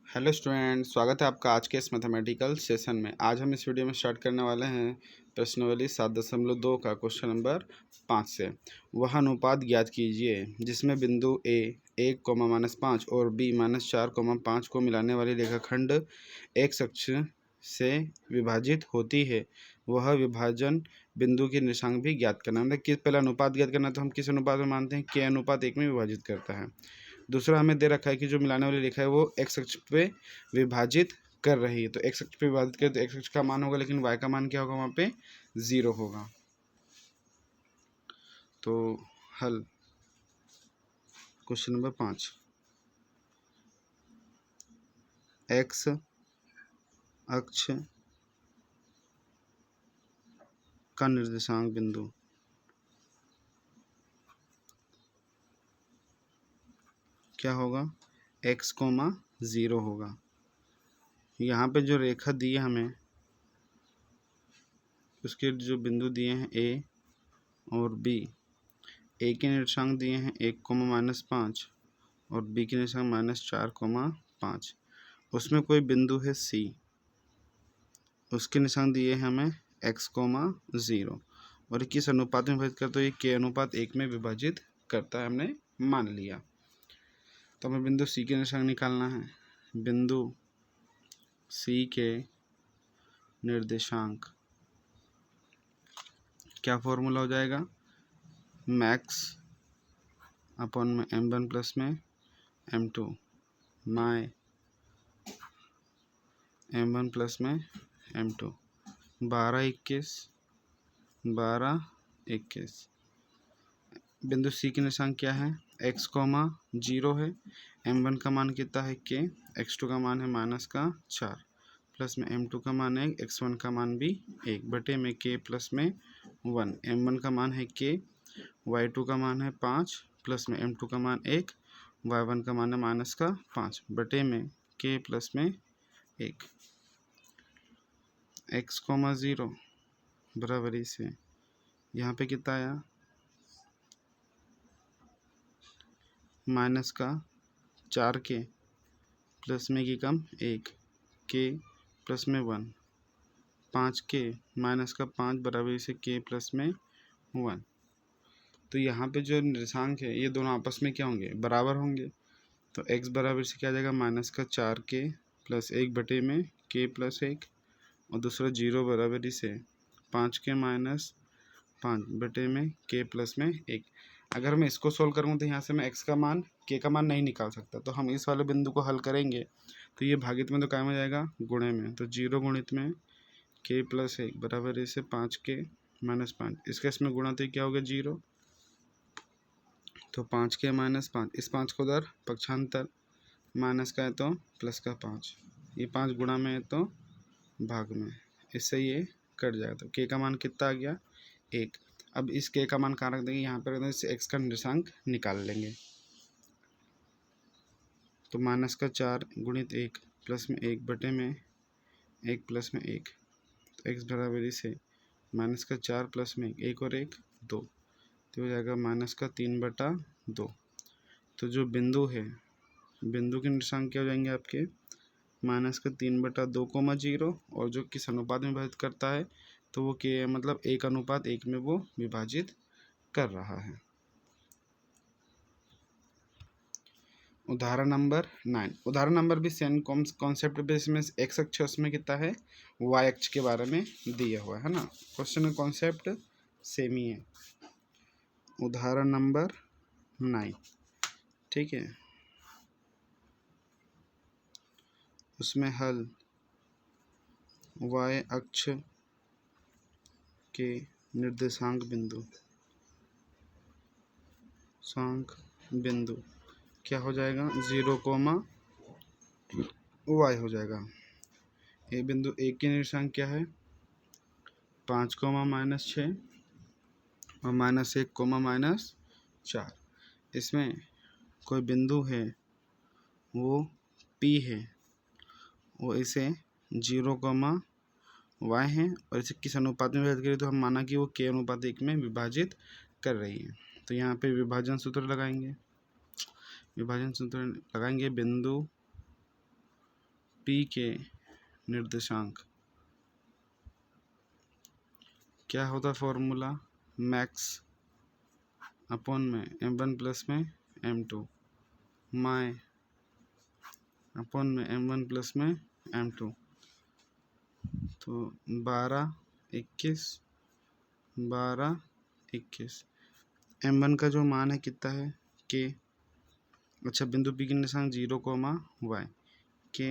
Hello student, स्वागत है आपका आज के इस मैथमेटिकल सेशन में। आज हम इस वीडियो में स्टार्ट करने वाले हैं प्रश्नावली 7.2 का क्वेश्चन नंबर 5 से। वह अनुपात ज्ञात कीजिए जिसमें बिंदु ए 1, और बी -4, 5 को मिलाने वाली रेखाखंड एक्स अक्ष से विभाजित होती है। वह विभाजन बिंदु की निर्देशांक भी ज्ञात करना, मतलब किस पहले अनुपात ज्ञात करना, तो हम किस अनुपात में मानते हैं, के अनुपात 1 में विभाजित करता है। दूसरा हमें दे रखा है कि जो मिलाने वाली रेखा है वो एक्स अक्ष पे विभाजित कर रही है, तो एक्स अक्ष पे विभाजित करे तो एक्स अक्ष का मान होगा, लेकिन वाई का मान क्या होगा, वहाँ पे 0 होगा। तो हल क्वेश्चन नंबर 5, एक्स अक्ष का निर्देशांक बिंदु क्या होगा, x,0 होगा। यहाँ पे जो रेखा दी है हमें, उसके जो बिंदु दिए हैं ए और बी, ए के निर्देशांक दिए हैं 1,-5 और बी के निर्देशांक -4,5। उसमें कोई बिंदु है सी, उसके निर्देशांक दिए हैं हमें x,0 और किस अनुपात में विभाजित करता है, ये के अनुपात 1 में विभाजित करता है, हमने मान लिया। तो हमें बिंदु सी के निर्देशांक निकालना है। बिंदु सी के निर्देशांक क्या फॉर्मूला हो जाएगा, मैक्स अपॉन में m1 प्लस में m2 माय m1 प्लस में m2, 12, 21 बिंदु सी के निशान क्या है, x,0 है, m1 का मान कितना है k, x2 का मान है -4 प्लस में m2 का मान है x1 का मान भी 1 बटे में k प्लस में 1, m1 का मान है k, y2 का मान है 5 प्लस में m2 का मान 1, y1 का मान है -5 बटे में k प्लस में 1, x,0 बराबरी से यहाँ पे कितना आया, -4k प्लस में की कम 1 k प्लस में 1, 5k -5 बराबरी से k प्लस में 1। तो यहाँ पे जो निर्देशांक है ये दोनों आपस में क्या होंगे, बराबर होंगे। तो x बराबर से क्या आ जाएगा, -4k प्लस 1 बटे में k प्लस 1, और दूसरा 0 बराबरी से 5k -5 बटे में k प्लस में 1। अगर मैं इसको सोल्व करूँ तो यहाँ से मैं x का मान k का मान नहीं निकाल सकता, तो हम इस वाले बिंदु को हल करेंगे तो ये भागित में तो कायम हो जाएगा गुणे में, तो 0 गुणित में k प्लस 1 बराबर से 5k -5, इसका इसमें गुणा तो क्या होगा 0, तो 5k -5, इस 5 को उधर पक्षांतर, माइनस का है तो प्लस का 5, ये 5 गुणा में है तो भाग में, इससे ये कट जाएगा। तो k का मान कितना आ गया, 1। अब इस k का मान कहाँ रख देंगे, यहाँ पर रख देंगे, x का निर्देशांक निकाल लेंगे। तो -4 गुणित 1 प्लस में 1 बटे में 1 प्लस में 1, तो x बराबरी से -4 प्लस में 1 और 1 2, तो हो जाएगा -3/2। तो जो बिंदु है, बिंदु के निर्देशांक क्या हो जाएंगे आपके, -3/2, 0, और जो किस अनुपात में विभाजित करता है तो वो के मतलब 1:1 में वो विभाजित कर रहा है। उदाहरण नंबर 9, उदाहरण नंबर भी सेम कॉन्सेप्ट बेस में एक्स अक्ष उसमें कितना है, वाई अक्ष के बारे में दिया हुआ है ना, क्वेश्चन का कॉन्सेप्ट सेम ही है। उदाहरण नंबर 9, ठीक है, उसमें हल वाई अक्ष के निर्देशांक बिंदु क्या हो जाएगा, 0, y हो जाएगा। ये बिंदु एक के निर्देशांक क्या है, 5, -6 और -1, -4। इसमें कोई बिंदु है वो P है, वो इसे 0, y है, और इसे किस अनुपात में विभाजित करें, तो हम माना कि वो k अनुपात 1 में विभाजित कर रही है। तो यहाँ पे विभाजन सूत्र लगाएंगे, बिंदु पी के निर्देशांक क्या होता फॉर्मूला, मैक्स अपॉन में m1 प्लस में m2 माय अपॉन में m1 प्लस में m2। तो 12 21 12 21 m1 का जो मान है कितना है k। अच्छा बिंदु P के निशान 0, y के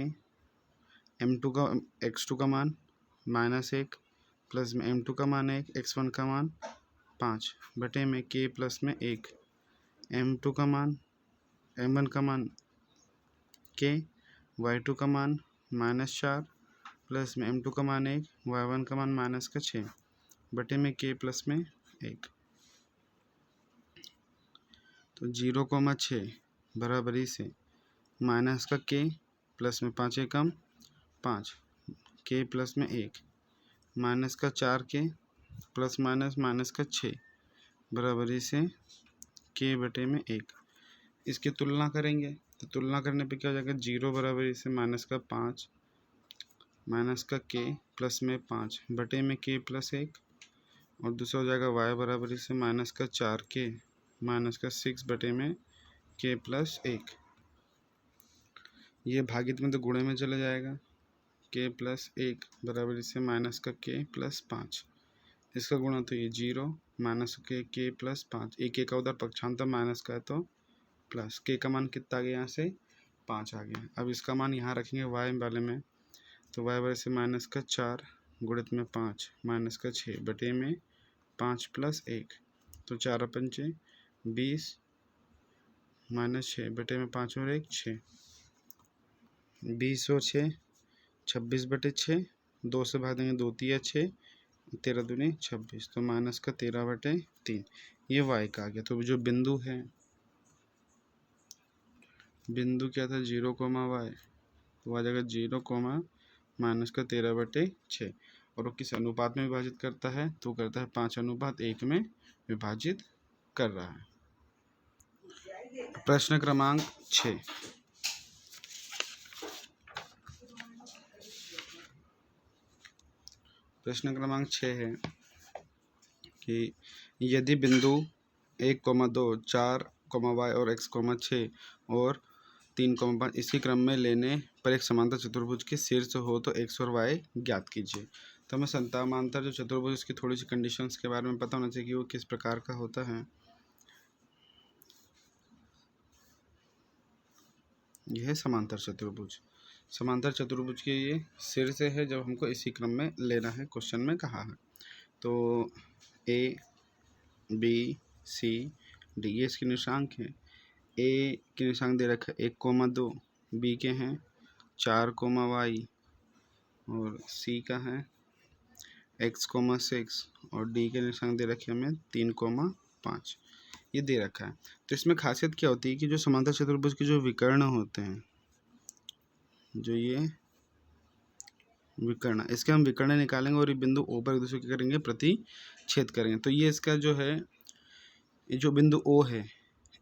m2 का x2 का मान -1 प्लस में m2 का मान 1 x1 का मान 5 बटे में k प्लस में 1 m2 का मान m1 का मान k y2 का मान -4 प्लस में m2 का मान 1 y1 का मान -6 बटे में k प्लस में 1। तो 0,6 बराबरी से माइनस का k प्लस में 5 एकम 5 k प्लस में 1 माइनस का 4k प्लस माइनस का 6 बराबरी से k बटे में 1। इसकी तुलना करेंगे तो तुलना करने पे क्या हो जाएगा, 0 बराबरी से माइनस का 5 माइनस का k प्लस में 5 बटे में k प्लस 1 और दूसरा हो जाएगा y बराबरी से माइनस का 4k माइनस का 6 बटे में k प्लस 1। ये भागित में तो गुणे में चला जाएगा, k प्लस 1 बराबरी से माइनस का k प्लस 5, इसका गुणा तो ये 0 माइनस k प्लस 5, एक का उधर पक्षांतर माइनस का है तो प्लस k का मान कितना आ गया, यहाँ से 5 आ गया। अब इसका मान यहाँ रखेंगे y वाले में, तो y वाले से माइनस का 4 गुणित में 5 माइनस का 6 बटे में 5 प्लस 1, तो 4 पंचे 20 माइनस 6 बटे में 5 और 1 6, 20 और 6 26 बटे 6, 2 से भाग देंगे 2 तिया 6 13 दूनी 26, तो माइनस का 13 बटे 3 ये y का आ गया। तो जो बिंदु है, बिंदु क्या था 0, y तो आ जाएगा 0, माइनस का 13 बटे 6 और वो किस अनुपात में विभाजित करता है, तो करता है 5:1 में विभाजित कर रहा है। प्रश्न क्रमांक 6, प्रश्न क्रमांक 6 है कि यदि बिंदु 1,2 4, y और x, 6 और 3,5 इसी क्रम में लेने पर एक समांतर चतुर्भुज के शीर्ष हो तो x और y ज्ञात कीजिए। तो हमें समांतर जो चतुर्भुज उसकी थोड़ी सी कंडीशंस के बारे में पता होना चाहिए कि वो किस प्रकार का होता है। यह है समांतर चतुर्भुज। समांतर चतुर्भुज के ये शीर्ष है जब हमको इसी क्रम में लेना है, क्वेश्चन में कहा है। तो a b c d ये इसके निशांक हैं। a के निशांक दे रखा है 1,2, b के हैं 4, y और c का है x, 6 और d के निशांक दे रखे हमें 3,5 ये दे रखा है। तो इसमें खासियत क्या होती है कि जो समांतर चतुर्भुज के जो विकर्ण होते हैं, जो ये विकर्ण, इसके हम विकर्ण निकालेंगे और ये बिंदु O पर एक दूसरे के करेंगे प्रतिच्छेद करेंगे। तो ये इसका जो है, ये जो बिंदु O है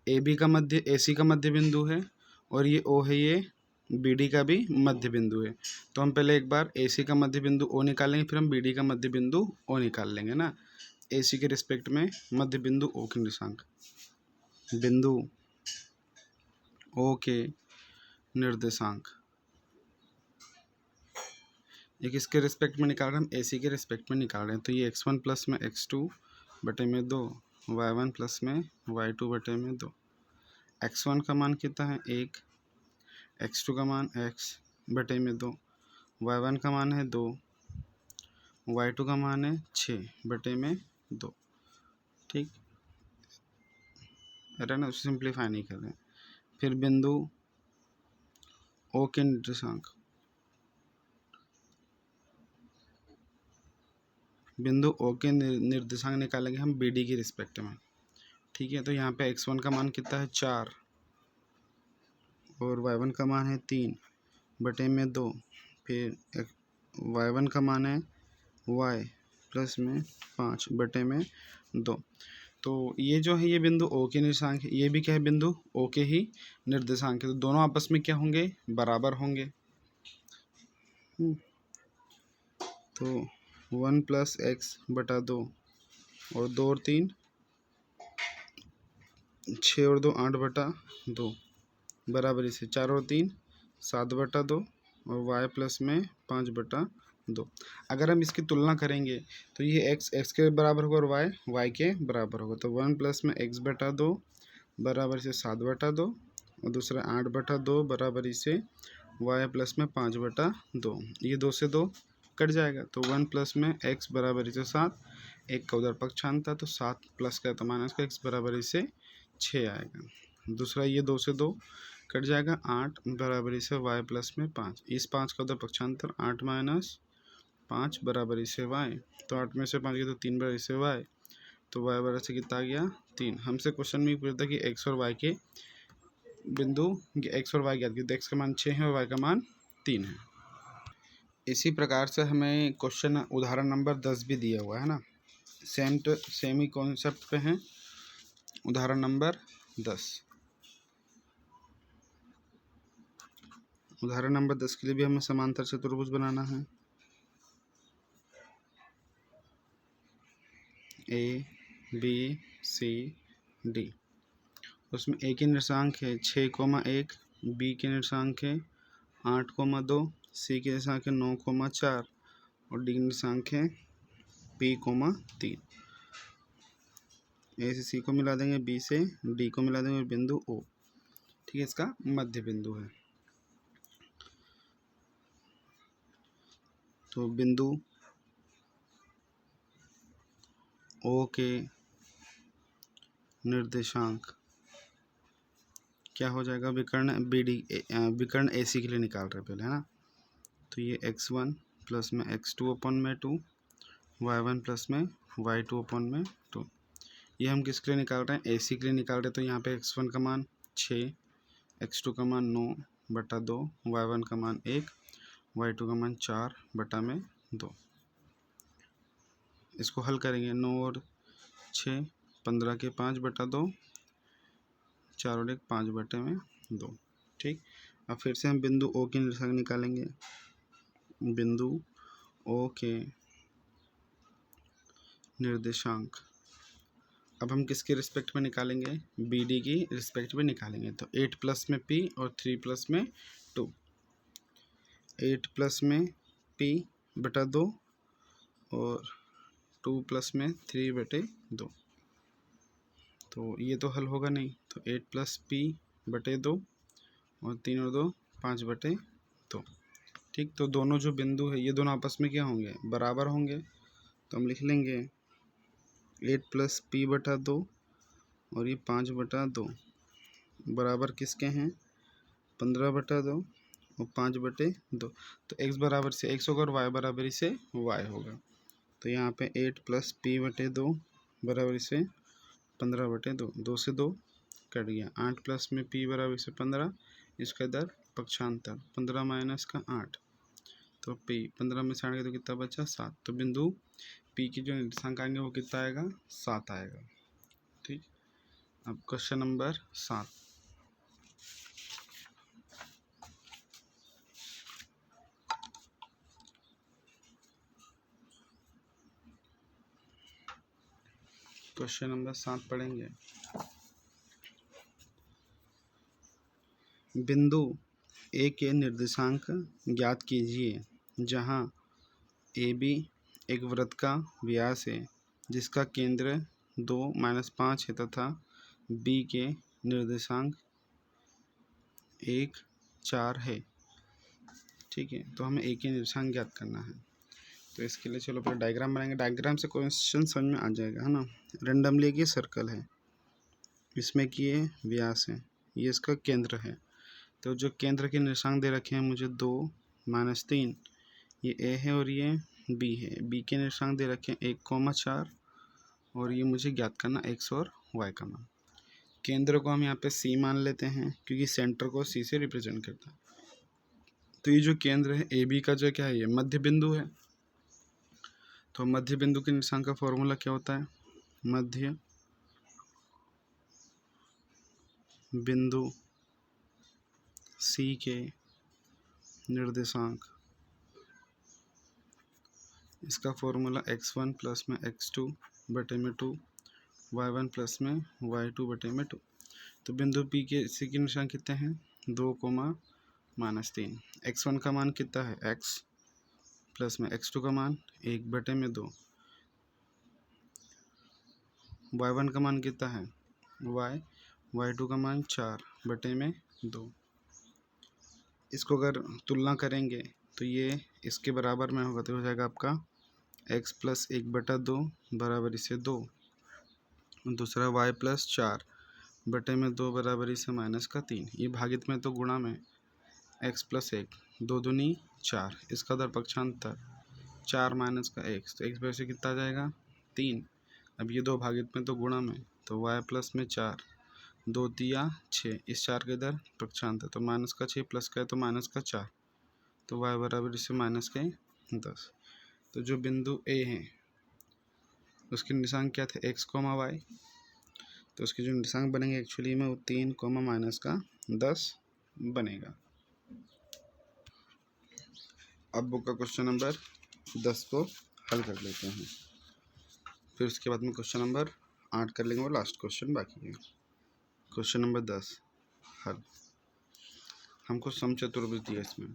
AB का मध्य, AC का मध्य बिंदु है और ये O है, ये BD का भी मध्य बिंदु है। तो हम पहले एक बार AC का मध्य बिंदु O निकालेंगे, फिर हम BD का मध्य बिंदु O निकाल लेंगे ना। AC के रिस्पेक्ट में मध्य बिंदु O के निशांक, बिंदु O के निर्देशांक एक इसके रिस्पेक्ट में निकाल रहे हैं, हम AC के रिस्पेक्ट में निकाल रहे हैं। तो ये x1 प्लस में x2 बटे में 2, y1 प्लस में y2 बटे में 2। x1 का मान कितना है 1, x2 का मान x बटे में 2, y1 का मान है 2, y2 का मान है 6 बटे में 2। ठीक, अरे ना सिंप्लीफाई नहीं कर रहे हैं। फिर बिंदु O के निर्देशांक, बिंदु O के निर्देशांक निकालेंगे हम BD की रिस्पेक्ट में। ठीक है, तो यहाँ पे x1 का मान कितना है 4 और y1 का मान है 3 बटे में 2, फिर y1 का मान है y प्लस में 5 बटे में 2। तो ये जो है ये बिंदु O के निर्देशांक है, ये भी क्या है बिंदु O के ही निर्देशांक है। तो दोनों आपस में क्या होंगे, बराबर होंगे। तो 1 + x बटा 2 और 2 और 3 6 और 2 8 बटा 2 बराबर इसे 4 और 3 7 बटा 2 और y प्लस में 5 बटा 2। अगर हम इसकी तुलना करेंगे तो ये x के बराबर होगा और y के बराबर होगा। तो 1 प्लस में x बटा 2 बराबर इसे 7 बटा 2 और दूसरा 8 बटा 2 बराबर इसे y प्लस में 5 बटा 2। ये 2 से 2 कट जाएगा तो 1 प्लस में x बराबर इसे 7, एक का उधर पक्षांत था तो 7 प्लस का तो माइनस का x बराबर इसे 6 आएगा। दूसरा ये 2 से 2 कट जाएगा 8 बराबर इसे y प्लस में 5, इस 5 का उधर पक्षांतर 8 माइनस 5 बराबर इसे y, तो 8 में से 5 गया तो 3 बराबर इसे y, तो y बराबर से कितना आ गया 3। हमसे क्वेश्चन में पूछा था कि x और y के बिंदु x और y ज्ञात कीजिए, तो x का मान 6 है और y का मान 3 है। इसी प्रकार से हमें क्वेश्चन उदाहरण नंबर 10 भी दिया हुआ है ना, सेम ही कॉन्सेप्ट पे हैं। उदाहरण नंबर 10, उदाहरण नंबर 10 के लिए भी हमें समांतर चतुर्भुज बनाना है। A B C D, उसमें A के निर्देशांक है 6,1, B के निर्देशांक है 8,2, C के निर्देशांक है 9,4 और D के निर्देशांक है P,3। A से C को मिला देंगे, B से D को मिला देंगे और बिंदु O, ठीक है, इसका मध्य बिंदु है। तो बिंदु O के निर्देशांक क्या हो जाएगा, विकर्ण विकर्ण AC के लिए निकाल रहे हैं पहले, है ना। तो ये x1 प्लस में x2 अपन में 2, y1 प्लस में y2 अपन में 2, ये हम किसके लिए निकाल रहे हैं, AC के लिए निकाल रहे हैं। तो यहाँ पे x1 का मान 6, x2 का मान 9 बटा 2, y1 का मान 1, y2 का मान 4 बटा में 2। इसको हल करेंगे, 9 और 6 15 के 5 बटा 2, 4 और 1 5 बटे में 2, ठीक। अब फिर से हम बिंदु O के निर्देशांक निकालेंगे। बिंदु O के निर्देशांक अब हम किसके रिस्पेक्ट में निकालेंगे, BD की रिस्पेक्ट में निकालेंगे। तो 8 प्लस में P और 3 प्लस में 2, 8 प्लस में P बटा 2 और 2 प्लस में 3 बटे 2, तो ये तो हल होगा नहीं। तो 8 प्लस P बटे 2 और 3 और 2 5 बटे 2, ठीक। तो दोनों जो बिंदु है ये दोनों आपस में क्या होंगे, बराबर होंगे। तो हम लिख लेंगे 8 प्लस P बटा 2 और ये 5 बटा 2 बराबर किसके हैं, 15 बटा 2 और 5 बटे 2। तो x बराबर से x होगा और y बराबर से y होगा। तो यहाँ पे 8 प्लस P बटे 2 बराबर से 15 बटे 2, 2 से 2 कट गया। 8 प्लस में P बराबर से 15, इसका इधर पक्षांतर 15 माइनस का 8, तो P 15 में से 8 तो कितना बचा 7। तो बिंदु P की जो निर्देशांक आएंगे वो कितना आएगा 7 आएगा, ठीक। अब क्वेश्चन नंबर 7, क्वेश्चन नंबर 7 पढ़ेंगे। बिंदु A के निर्देशांक ज्ञात कीजिए जहां AB एक वृत्त का व्यास है जिसका केंद्र 2 - 5 है तथा B के निर्देशांक 1 4 है, ठीक है। तो हमें A के निर्देशांक ज्ञात करना है। तो इसके लिए चलो पहले डायग्राम बनाएंगे, डायग्राम से क्वेश्चन समझ में आ जाएगा, है ना। रेंडमली एक ये सर्कल है, इसमें कि ये व्यास है, ये इसका केंद्र है। तो जो केंद्र के निर्देशांक दे रखे हैं मुझे 2 - 3, ये A है और ये B है। B के निर्देशांक दे रखे हैं 1,4 और ये मुझे ज्ञात करना x और y का मान। केंद्र को हम यहाँ पे C मान लेते हैं क्योंकि सेंटर को C से रिप्रेजेंट करता है। तो ये जो केंद्र है AB का जो क्या है, ये मध्य बिंदु है। तो मध्य बिंदु के निर्देशांक का फॉर्मूला क्या होता है, मध्य बिंदु C के निर्देशांक इसका फॉर्मूला x1 प्लस में x2 बटे में 2, y1 प्लस में y2 बटे में 2। तो बिंदु P के सी के निशान कितने हैं? 2, -3। x1 का मान कितना है? x प्लस में x2 का मान 1 बटे में 2, y1 का मान कितना है? y2 का मान 4 बटे में 2। इसको अगर तुलना करेंगे तो ये इसके बराबर में होगा, तो हो जाएगा आपका x प्लस 1 बटा 2 बराबर इसे 2, दूसरा y प्लस 4 बटे में 2 बराबर इसे -3। ये भागित में तो गुणा में x प्लस 1, 2 दूनी 4, इसका उधर पक्षांतर 4 माइनस का x, तो x वजह से कितना आ जाएगा? 3। अब ये 2 भागित में तो गुणा में, तो y प्लस में 4, 2 तिया 6, इस 4 के इधर पक्षांतर, तो माइनस का 6 प्लस का है तो माइनस का 4, तो y बराबर इसे माइनस के 10। तो जो बिंदु A है उसके निशान क्या थे? x, y, तो उसके जो निशान बनेंगे एक्चुअली में वो 3, माइनस का 10 बनेगा। अब बुक का क्वेश्चन नंबर 10 को हल कर लेते हैं, फिर उसके बाद में क्वेश्चन नंबर 8 कर लेंगे, वो लास्ट क्वेश्चन बाकी है। क्वेश्चन नंबर 10 हल। हमको समचतुर्भुज दिया, इसमें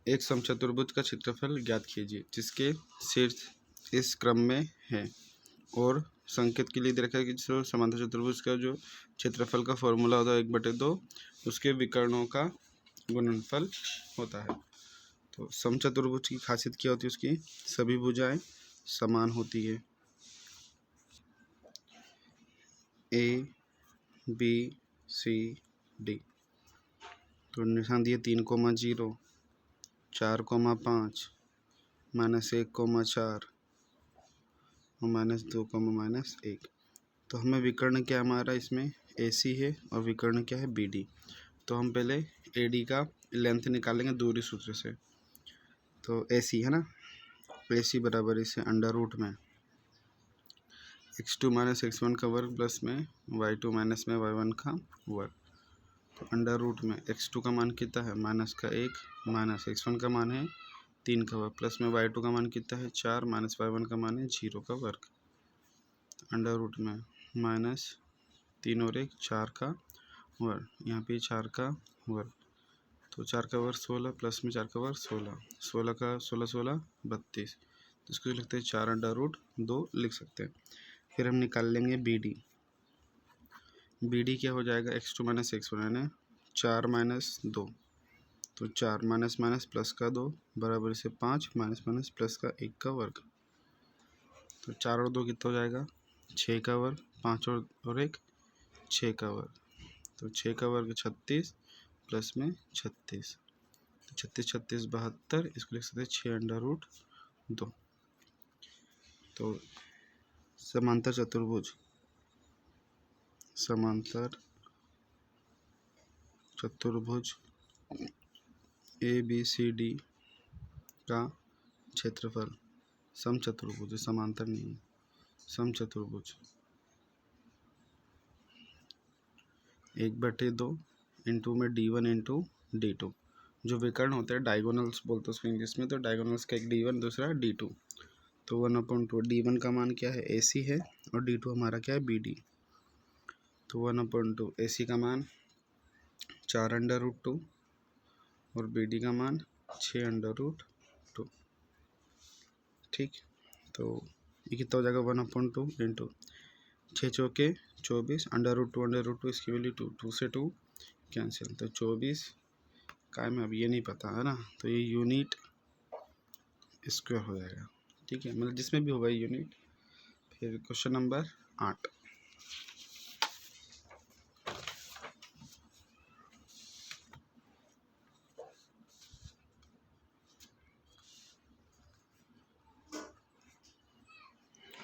एक समचतुर्भुज का क्षेत्रफल ज्ञात कीजिए जिसके शीर्ष इस क्रम में है, और संकेत के लिए दे रखा है कि जो समांतर चतुर्भुज का जो क्षेत्रफल का फॉर्मूला होता है 1/2 उसके विकर्णों का गुणनफल होता है। तो समचतुर्भुज की खासियत क्या होती है? उसकी सभी भुजाएं समान होती है। A, B, C, D। तो निशान दिए 3, 0, 4, 5, -1, 4 और -2, -1। तो हमें विकर्ण क्या हमारा इसमें AC है और विकर्ण क्या है BD। तो हम पहले AD का लेंथ निकालेंगे दूरी सूत्र से। तो AC है ना, AC बराबर इसे अंडर रूट में x2 - x1 का वर्ग प्लस में y2 माइनस में y1 का वर्ग। तो अंडर रूट में x2 का मान कितना है? -1, माइनस x1 का मान है 3 का वर्ग, प्लस में y2 का मान कितना है? 4, माइनस y1 का मान है 0 का वर्ग। अंडर रूट में -3 और 1 4 का वर्ग, यहाँ पे 4 का वर्ग, तो 4 का वर्ग 16, प्लस में 4 का वर्ग 16, 16 का 16, 16 32, तो इसको लिखते हैं 4 अंडर रूट 2 लिख सकते हैं। फिर हम निकाल लेंगे BD क्या हो जाएगा? x2 - x1 यानी 4 - 2, तो 4 माइनस प्लस का 2 बराबर से 5, माइनस प्लस का 1 का वर्ग, तो 4 और 2 कितना हो जाएगा? 6 का वर्ग, 5 और 1 6 का वर्ग, तो 6 का वर्ग 36 प्लस में 36, तो 36 36 72, इसको लिख सकते हैं 6 अंडर रूट 2। तो समांतर चतुर्भुज ABCD का क्षेत्रफल समचतुर्भुज, समांतर नहीं, समचतुर्भुज 1/2 इंटू में D1 इंटू D2। जो विकर्ण होते हैं डायगोनल्स बोलते हैं उसको इंग्लिश में, तो डायगोनल्स का एक D1 दूसरा D2। तो 1/2 D1 का मान क्या है? AC है, और D2 हमारा क्या है? BD। तो 1/2 AC का मान 4 अंडर रूट 2 और BD का मान 6 अंडर रूट 2। ठीक, तो ये कितना हो जाएगा? 1/2 इंटू 6 चौके 24, अंडर रूट 2 इसकी वैल्यू 2, 2 से 2 कैंसिल, तो 24 का में अब ये नहीं पता है ना, तो ये यूनिट स्क्वायर हो जाएगा। ठीक है, मतलब जिसमें भी होगा यूनिट। फिर क्वेश्चन नंबर 8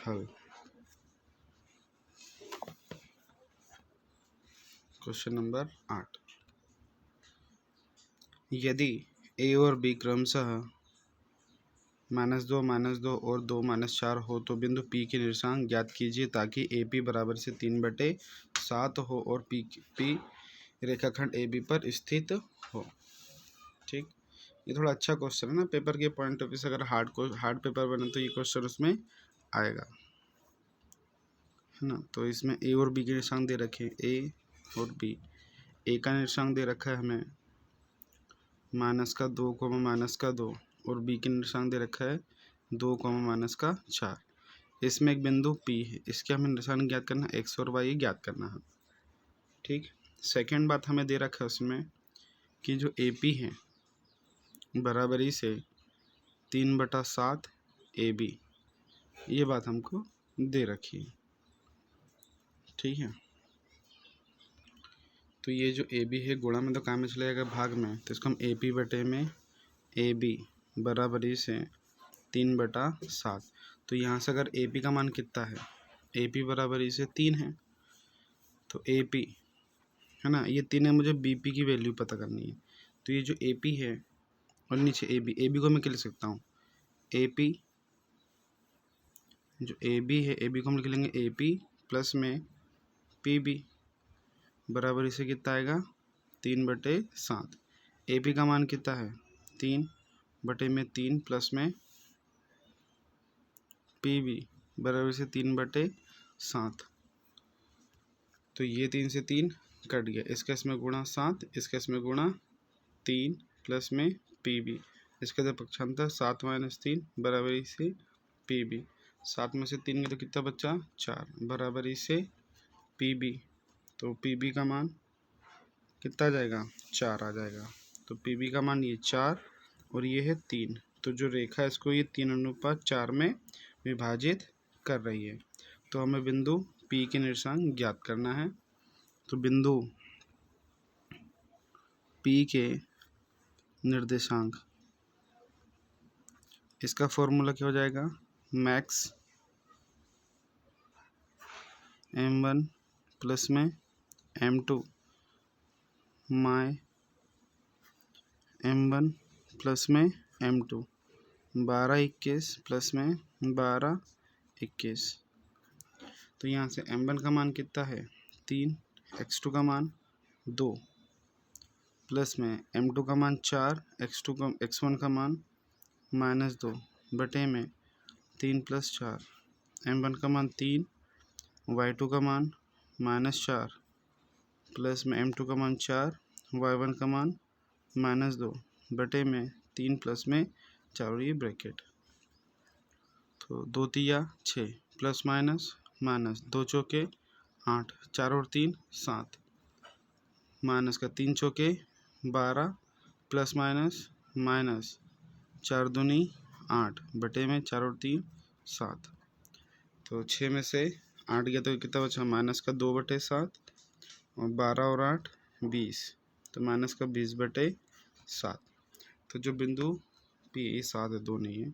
हल। क्वेश्चन नंबर 8, यदि A और B क्रमशः -2 और 2 -4 हो तो बिंदु P के निर्देशांक ज्ञात कीजिए ताकि AP बराबर से 3/7 हो और P रेखाखंड AB पर स्थित हो। ठीक, ये थोड़ा अच्छा क्वेश्चन है ना, पेपर के पॉइंट ऑफ व्यू से अगर हार्ड पेपर बने तो ये क्वेश्चन उसमें आएगा, है ना। तो इसमें ए और बी के निर्देशांक दे रखे हैं, ए और बी। ए का निर्देशांक दे रखा है हमें -2, और बी के निर्देशांक दे रखा है 2, -4। इसमें एक बिंदु P है, इसके हमें निर्देशांक ज्ञात करना है, x और y ज्ञात करना है, ठीक। सेकंड बात हमें दे रखा है उसमें कि जो AP है बराबरी से 3/7 AB, ये बात हमको दे रखी है, ठीक है। तो ये जो AB है गुणा में तो काम में चला जाएगा भाग में, तो इसको हम AP बटे में AB बराबरी से 3/7। तो यहाँ से अगर AP का मान कितना है, AP बराबरी से 3 है, तो AP है ना, ये 3 है, मुझे BP की वैल्यू पता करनी है। तो ये जो AP है और नीचे AB को मैं क्या लिख सकता हूँ, AP, जो AB है AB को हम लिख लेंगे AP प्लस में PB बराबरी से कितना आएगा 3/7। AP का मान कितना है 3/3 प्लस में PB बराबर से 3/7। तो ये 3 से 3 कट गया, इसका इसमें गुणा 7, इसका इसमें गुणा 3 प्लस में PB, इसका जो पक्षांतर 7 - 3 बराबरी से PB। 7 में से 3 गया तो कितना बचा 4 बराबरी से PB। तो PB का मान कितना आ जाएगा 4 आ जाएगा। तो PB का मान ये 4 और ये है 3। तो जो रेखा है इसको ये 3:4 में विभाजित कर रही है। तो हमें बिंदु P के निर्देशांक ज्ञात करना है। तो बिंदु P के निर्देशांक, इसका फॉर्मूला क्या हो जाएगा, मैक्स M1 प्लस में M2 माय M1 प्लस में M2, 12-21 प्लस में 12-21। तो यहाँ से M1 का मान कितना है 3, x2 का मान 2 प्लस में M2 का मान 4, x1 का मान -2 बटे में 3 + 4, M1 का मान 3, y2 का मान -4 प्लस में M2 का मान 4, y1 का मान -2 बटे में 3 प्लस में 4 और ये ब्रैकेट। तो 2 तिया 6 प्लस माइनस 2 चौके 8, 4 और 3 7, माइनस का 3 चौके 12 प्लस माइनस 4 दूनी 8 बटे में 4 और 3 7। तो 6 में से 8 गया तो कितना बचा -2/7 और 12 और 8 20, तो -20/7। तो जो बिंदु P, 7 है 2 नहीं है,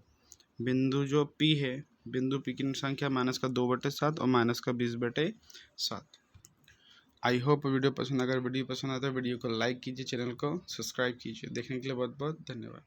बिंदु जो P है, बिंदु P की संख्या -2/7 और -20/7। आई होप वीडियो पसंद, अगर वीडियो पसंद आता है वीडियो को लाइक कीजिए, चैनल को सब्सक्राइब कीजिए। देखने के लिए बहुत बहुत धन्यवाद।